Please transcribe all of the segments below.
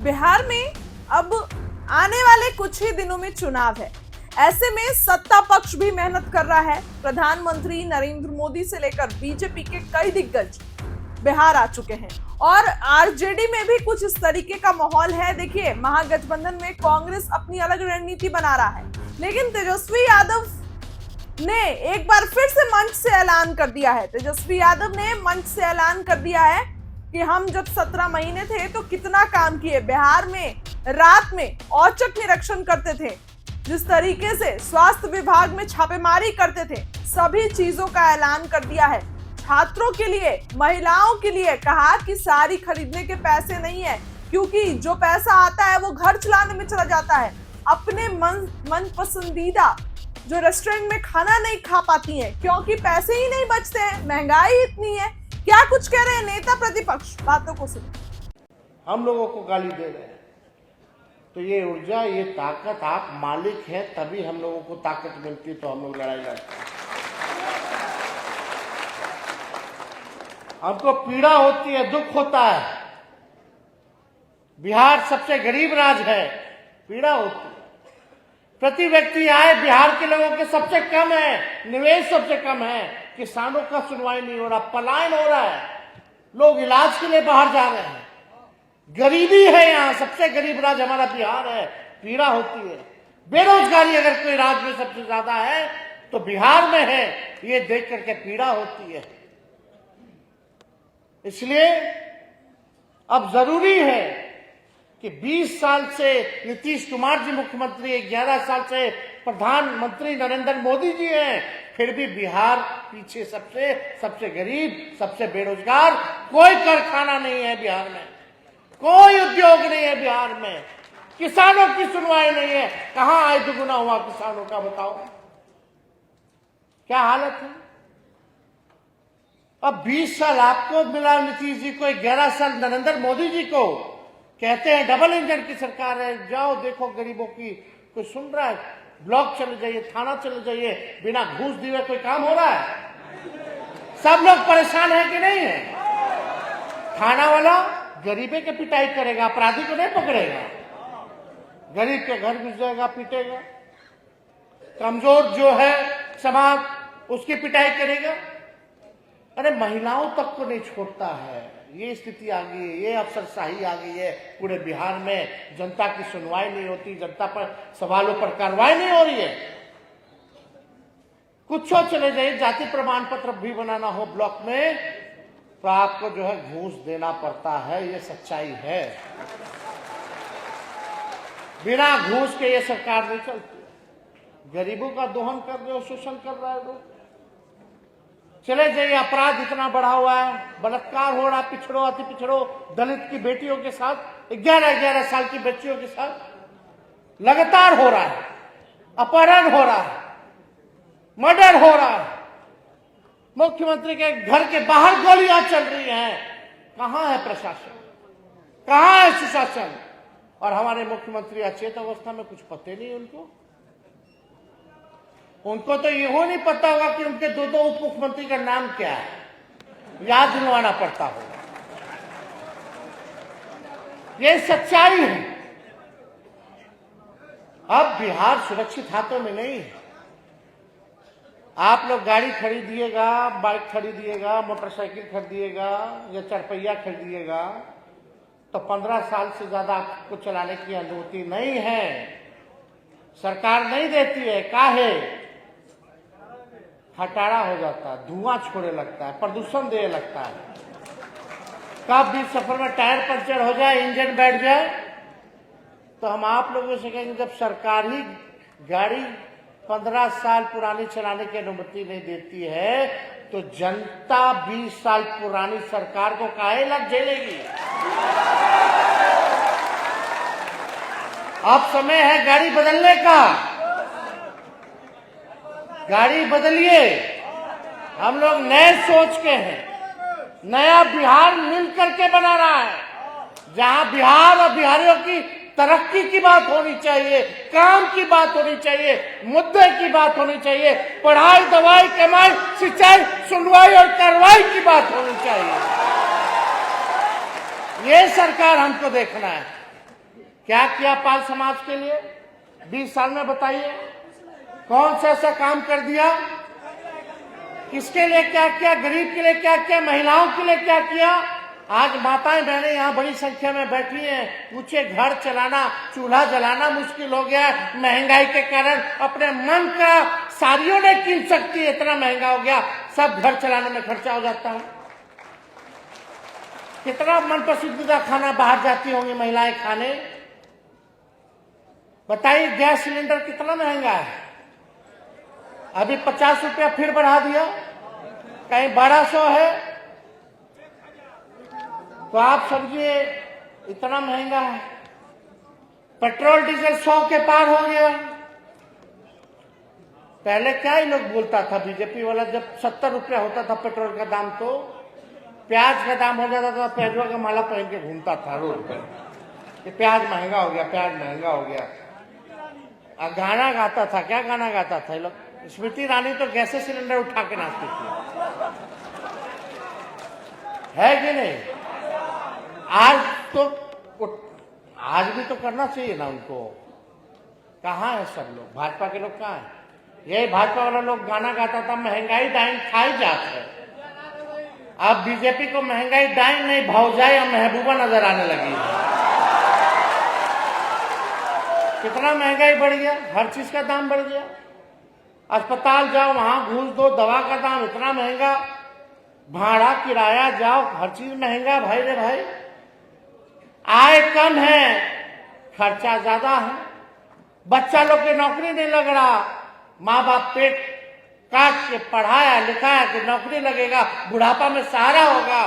बिहार में अब आने वाले कुछ ही दिनों में चुनाव है। ऐसे में सत्ता पक्ष भी मेहनत कर रहा है। प्रधानमंत्री नरेंद्र मोदी से लेकर बीजेपी के कई दिग्गज बिहार आ चुके हैं और आरजेडी में भी कुछ इस तरीके का माहौल है। देखिए, महागठबंधन में कांग्रेस अपनी अलग रणनीति बना रहा है, लेकिन तेजस्वी यादव ने एक बार फिर से मंच से ऐलान कर दिया है। तेजस्वी यादव ने मंच से ऐलान कर दिया है कि हम जब 17 महीने थे तो कितना काम किए। बिहार में रात में औचक निरीक्षण करते थे, जिस तरीके से स्वास्थ्य विभाग में छापेमारी करते थे, सभी चीजों का ऐलान कर दिया है। छात्रों के लिए, महिलाओं के लिए कहा कि साड़ी खरीदने के पैसे नहीं है, क्योंकि जो पैसा आता है वो घर चलाने में चला जाता है। अपने मन पसंदीदा जो रेस्टोरेंट में खाना नहीं खा पाती हैं क्योंकि पैसे ही नहीं बचते हैं, महंगाई इतनी है। क्या कुछ कह रहे हैं नेता प्रतिपक्ष, बातों को सुनिए। हम लोगों को गाली दे रहे हैं, तो ये ऊर्जा, ये ताकत आप मालिक हैं, तभी हम लोगों को ताकत मिलती है, तो हम लोग लड़ाई लड़ते हैं। हमको पीड़ा होती है, दुख होता है। बिहार सबसे गरीब राज्य है, पीड़ा होती है। प्रति व्यक्ति आय बिहार के लोगों के सबसे कम है, निवेश सबसे कम है, किसानों का सुनवाई नहीं हो रहा, पलायन हो रहा है, लोग इलाज के लिए बाहर जा रहे हैं, गरीबी है। यहाँ सबसे गरीब राज्य हमारा बिहार है, पीड़ा होती है। बेरोजगारी अगर कोई राज्य में सबसे ज्यादा है तो बिहार में है, ये देख करके पीड़ा होती है। इसलिए अब जरूरी है कि 20 साल से नीतीश कुमार जी मुख्यमंत्री, 11 साल से प्रधानमंत्री नरेंद्र मोदी जी हैं, फिर भी बिहार पीछे सबसे गरीब, सबसे बेरोजगार। कोई कारखाना नहीं है बिहार में, कोई उद्योग नहीं है बिहार में, किसानों की सुनवाई नहीं है। कहां आय दुगुना हुआ किसानों का, बताओ क्या हालत है। अब 20 साल आपको मिला नीतीश जी को, 11 साल नरेंद्र मोदी जी को। कहते हैं डबल इंजन की सरकार है, जाओ देखो गरीबों की, कोई सुन रहा है? ब्लॉक चले जाइए, थाना चले जाइए, बिना घूस दिए कोई काम हो रहा है? सब लोग परेशान है कि नहीं है? थाना वाला गरीबे के पिटाई करेगा, अपराधी को नहीं पकड़ेगा, गरीब के घर घुस जाएगा, पीटेगा। कमजोर जो है समाज, उसकी पिटाई करेगा। अरे महिलाओं तक को नहीं छोड़ता है। ये स्थिति आ गई है, ये अफसरशाही आ गई है पूरे बिहार में। जनता की सुनवाई नहीं होती, जनता पर सवालों पर कार्रवाई नहीं हो रही है। कुछ चले जाइए, जाति प्रमाण पत्र भी बनाना हो ब्लॉक में तो आपको जो है घूस देना पड़ता है, ये सच्चाई है। बिना घूस के ये सरकार नहीं चलती। गरीबों का दोहन कर रहे हो, शोषण कर रहा है लोग। चले जाइए, अपराध इतना बढ़ा हुआ है, बलात्कार हो रहा, पिछड़ो, अति पिछड़ो, दलित की बेटियों के साथ, 11-11 साल की बच्चियों के साथ लगातार हो रहा है। अपहरण हो रहा है, मर्डर हो रहा है, मुख्यमंत्री के घर के बाहर गोलियां चल रही हैं। कहां है प्रशासन, कहां है सुशासन? और हमारे मुख्यमंत्री अचेत अवस्था में, कुछ पते नहीं उनको तो ये हो नहीं पता होगा कि उनके दो उप मुख्यमंत्री का नाम क्या है, याद दिलवाना पड़ता होगा। ये सच्चाई है। अब बिहार सुरक्षित हाथों में नहीं है। आप लोग गाड़ी खरीदिएगा, बाइक खरीदिएगा, मोटरसाइकिल खरीदिएगा या चारपहिया खरीदिएगा तो 15 साल से ज्यादा आपको चलाने की अनुमति नहीं है, सरकार नहीं देती है। काहे? हटाड़ा हो जाता है, धुआं छोड़ने लगता है, प्रदूषण देने लगता है। कब भी सफर में टायर पंचर हो जाए, इंजन बैठ जाए, तो हम आप लोगों से कहेंगे जब सरकार ही गाड़ी 15 साल पुरानी चलाने की अनुमति नहीं देती है तो जनता 20 साल पुरानी सरकार को काहे लग झेलेगी? अब समय है गाड़ी बदलने का। गाड़ी बदलिए। हम लोग नए सोच के हैं, नया बिहार मिलकर के बना रहा है, जहां बिहार और बिहारियों की तरक्की की बात होनी चाहिए, काम की बात होनी चाहिए, मुद्दे की बात होनी चाहिए, पढ़ाई, दवाई, कमाई, सिंचाई, सुनवाई और कार्रवाई की बात होनी चाहिए। ये सरकार हमको देखना है। क्या किया पाल समाज के लिए 20 साल में? बताइए कौन सा ऐसा काम कर दिया? किसके लिए क्या किया? गरीब के लिए क्या किया? महिलाओं के लिए क्या किया? आज माताएं बहनें यहाँ बड़ी संख्या में बैठी हैं, पूछे घर चलाना, चूल्हा जलाना मुश्किल हो गया महंगाई के कारण। अपने मन का साड़ियों नहीं कीन सकती, इतना महंगा हो गया, सब घर चलाने में खर्चा हो जाता है। कितना मन पसंदीदा खाना बाहर जाती होंगी महिलाएं खाने? बताइए गैस सिलेंडर कितना महंगा है, अभी 50 रुपया फिर बढ़ा दिया, कहीं 1200 है। तो आप समझिए इतना महंगा है। पेट्रोल डीजल 100 के पार हो गया। पहले क्या ही लोग बोलता था बीजेपी वाला, जब 70 रुपया होता था पेट्रोल का दाम तो प्याज का दाम हो जाता था, प्याजवा का माला पहन के घूमता था रोड पर कि प्याज महंगा हो गया, प्याज महंगा हो गया। गाना गाता था, क्या गाना गाता था ये लोग? स्मृति ईरानी तो गैस सिलेंडर उठा के नाचती थी, है कि नहीं? आज भी तो करना चाहिए ना उनको। कहाँ है सब लोग? भाजपा के लोग कहाँ है? यही भाजपा वाला लोग गाना गाता था महंगाई डाइन खाई जात है। अब बीजेपी को महंगाई डाइन नहीं भौजाई और महबूबा नजर आने लगी है। कितना महंगाई बढ़ गया, हर चीज का दाम बढ़ गया। अस्पताल जाओ वहां घूस दो, दवा का दाम इतना महंगा, भाड़ा किराया जाओ, हर चीज महंगा भाई रे भाई। आय कम है, खर्चा ज्यादा है, बच्चा लोग की नौकरी नहीं लग रहा, माँ बाप पेट काट के पढ़ाया लिखाया कि नौकरी लगेगा, बुढ़ापा में सहारा होगा।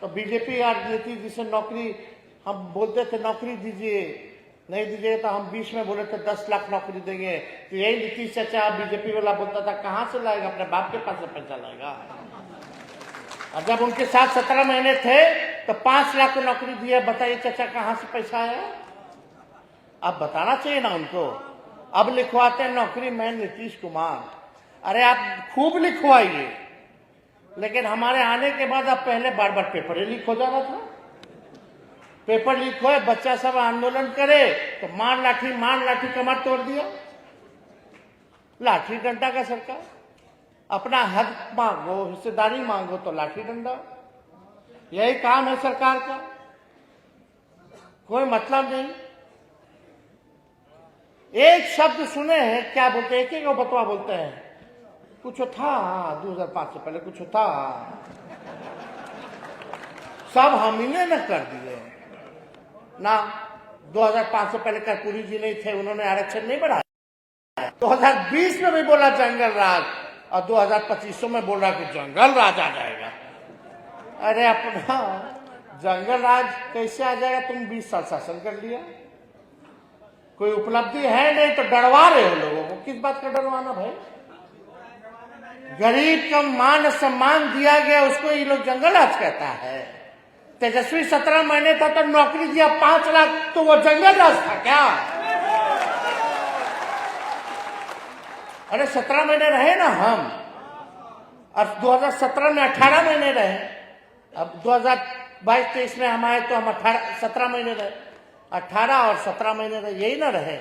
तो बीजेपी राजनीति जिसे नौकरी हम बोलते थे नौकरी दीजिए, नहीं दीजिए तो हम 20 में बोले थे 10 लाख नौकरी देंगे। तो यही नीतीश चाचा बीजेपी वाला बोलता था कहां से लाएगा, अपने बाप के पास से पैसा लाएगा। और जब उनके साथ 17 महीने थे तो 5 लाख को नौकरी दिया। बताइए चाचा कहां से पैसा आया? अब बताना चाहिए ना उनको। अब लिखवाते हैं नौकरी मैं नीतीश कुमार। अरे आप खूब लिखवाइए, लेकिन हमारे आने के बाद अब पहले बार बार पेपर ही लीक हो जा रहा था। पेपर लीक हो, बच्चा सब आंदोलन करे तो मार लाठी कमर तोड़ दिया। लाठी डंडा का सरकार, अपना हक मांगो, हिस्सेदारी मांगो तो लाठी डंडा, यही काम है सरकार का, कोई मतलब नहीं। एक शब्द सुने हैं क्या बोलते हैं, एक बतवा बोलते हैं, कुछ था 2005 से पहले कुछ था, सब हम ही ने कर दिए ना। 2005 से पहले कर्पूरी जी नहीं थे, उन्होंने आरक्षण नहीं बढ़ाया। 2020 में भी बोला जंगल राज, और 2025 में बोल रहा कि जंगल राज आ जाएगा। अरे अपना जंगल राज कैसे आ जाएगा? तुम 20 साल शासन कर लिया, कोई उपलब्धि है नहीं तो डरवा रहे हो लोगों को। किस बात का डरवाना भाई? गरीब का मान सम्मान दिया गया, उसको ये लोग जंगल राज कहता है। तेजस्वी 17 महीने था तो नौकरी दिया 5 लाख, तो वो जंगल राज था क्या? अरे 17 महीने रहे ना हम, अब 2017 में 18 महीने रहे, अब 2022-23 में हम आए तो हम 17 महीने रहे, 18 और 17 महीने रहे, यही ना रहे।